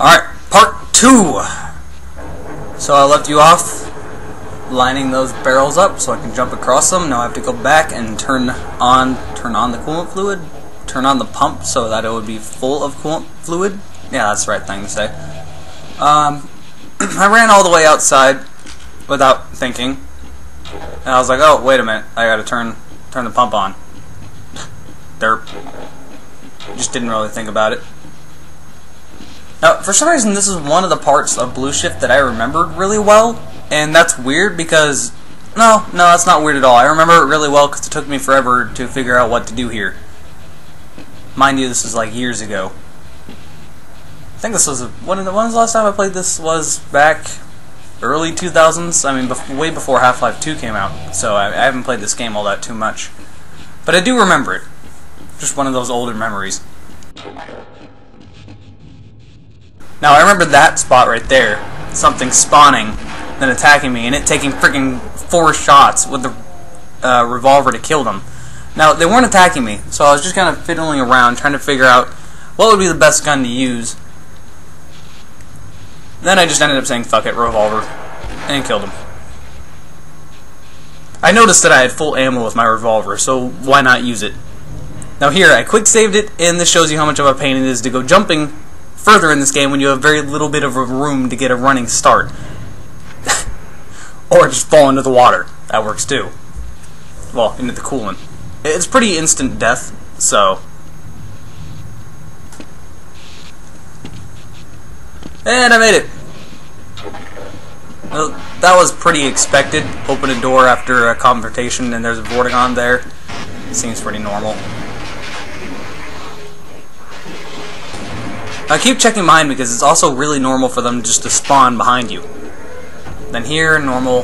Alright, part 2. So I left you off lining those barrels up so I can jump across them. Now I have to go back and turn on the coolant fluid, turn on the pump so that it would be full of coolant fluid. Yeah, that's the right thing to say. I ran all the way outside without thinking. And I was like, oh, wait a minute, I gotta turn the pump on. Derp. Just didn't really think about it. Now, for some reason, this is one of the parts of Blue Shift that I remembered really well, and that's weird because... No, that's not weird at all. I remember it really well because it took me forever to figure out what to do here. Mind you, this was like years ago. I think this was... When was the last time I played this? Was back early 2000s? I mean, way before Half-Life 2 came out, so I haven't played this game all that too much. But I do remember it. Just one of those older memories. Now, I remember that spot right there. Something spawning, then attacking me, and it taking freaking 4 shots with the revolver to kill them. Now, they weren't attacking me, so I was just kind of fiddling around, trying to figure out what would be the best gun to use. Then I just ended up saying, fuck it, revolver, and killed him. I noticed that I had full ammo with my revolver, so why not use it? Now here, I quick saved it, and this shows you how much of a pain it is to go jumping further in this game when you have very little bit of a room to get a running start. Or just fall into the water. That works too. Well, into the coolant. It's pretty instant death, so... And I made it! Well, that was pretty expected. Open a door after a confrontation and there's a Vortigon there. Seems pretty normal. I keep checking behind me because it's also really normal for them just to spawn behind you. Then here, normal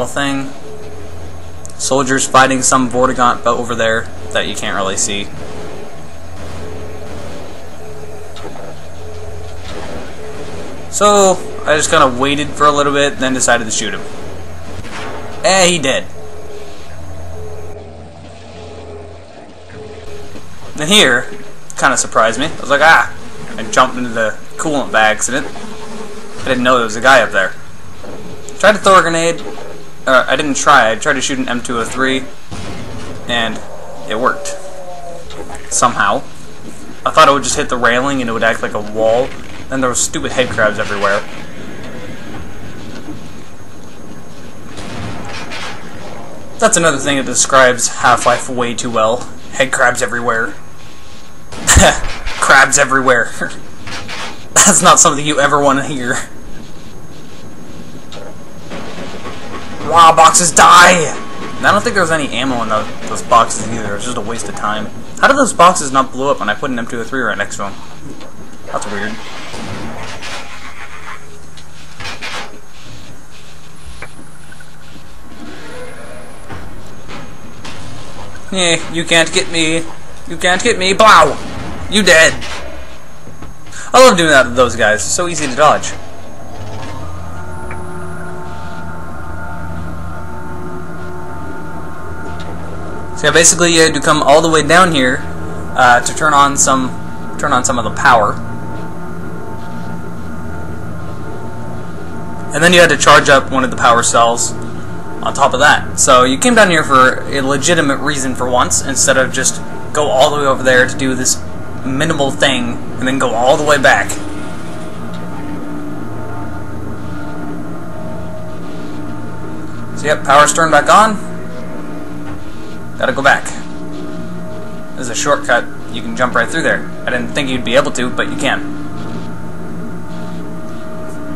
thing. Soldiers fighting some Vortigon over there that you can't really see. So, I just kind of waited for a little bit, then decided to shoot him. He dead. Then here, kind of surprised me. I was like, ah! I jumped into the coolant by accident. I didn't know there was a guy up there. Tried to throw a grenade. I didn't try. I tried to shoot an M203, and it worked. Somehow. I thought it would just hit the railing and it would act like a wall. Then there were stupid head crabs everywhere. That's another thing that describes Half-Life way too well. Head crabs everywhere. Crabs everywhere. That's not something you ever want to hear. Raw boxes, die! And I don't think there was any ammo in those boxes either. It was just a waste of time. How did those boxes not blow up when I put an M203 right next to them? That's weird. Yeah, you can't get me. You can't get me. Blow! You dead. I love doing that to those guys. It's so easy to dodge. So yeah, basically you had to come all the way down here to turn on some of the power. And then you had to charge up one of the power cells on top of that. So you came down here for a legitimate reason for once, instead of just go all the way over there to do this minimal thing and then go all the way back. So yep, power's turned back on. Gotta go back. There's a shortcut. You can jump right through there. I didn't think you'd be able to, but you can.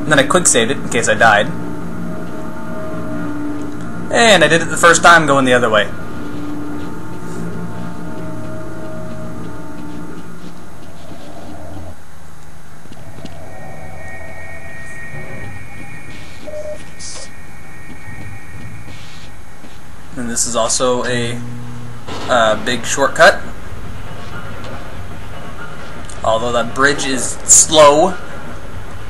And then I quick saved it in case I died. And I did it the first time going the other way. And this is also a big shortcut. Although that bridge is slow.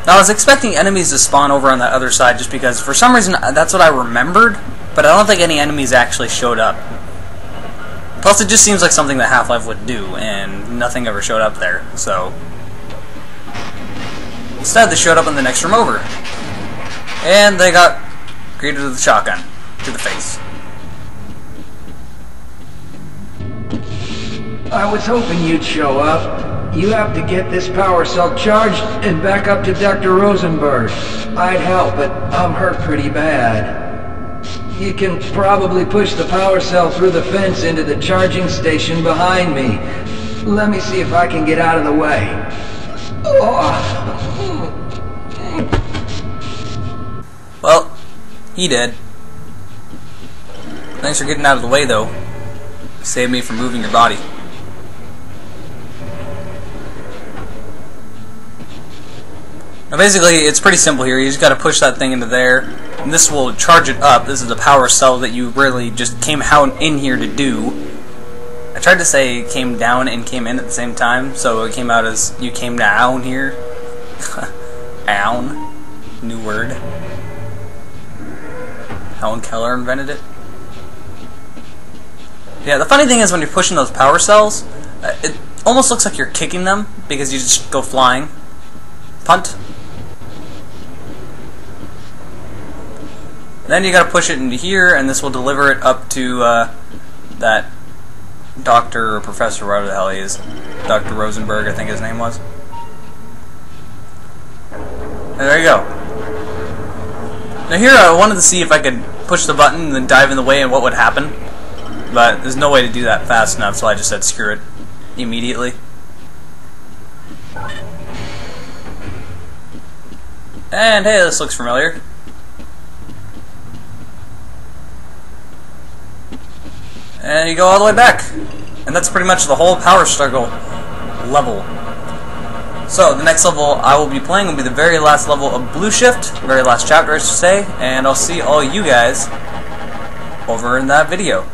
Now I was expecting enemies to spawn over on that other side just because for some reason that's what I remembered, but I don't think any enemies actually showed up. Plus it just seems like something that Half-Life would do, and nothing ever showed up there, so... Instead, they showed up in the next room over. And they got greeted with a shotgun to the face. I was hoping you'd show up. You have to get this power cell charged and back up to Dr. Rosenberg. I'd help, but I'm hurt pretty bad. You can probably push the power cell through the fence into the charging station behind me. Let me see if I can get out of the way. Well, he did. Thanks for getting out of the way, though. Saved me from moving your body. Now basically, it's pretty simple here. You just gotta push that thing into there, and this will charge it up. This is the power cell that you really just came out in here to do. I tried to say came down and came in at the same time, so it came out as you came down here. Down. New word. Helen Keller invented it. Yeah, the funny thing is when you're pushing those power cells, it almost looks like you're kicking them because you just go flying. Punt. Then you gotta push it into here, and this will deliver it up to that doctor or professor, whatever the hell he is. Dr. Rosenberg, I think his name was. And there you go. Now here I wanted to see if I could push the button and then dive in the way and what would happen. But there's no way to do that fast enough, so I just said screw it immediately. And hey, this looks familiar. And you go all the way back. And that's pretty much the whole Power Struggle level. So, the next level I will be playing will be the very last level of Blue Shift, very last chapter I should say, and I'll see all you guys over in that video.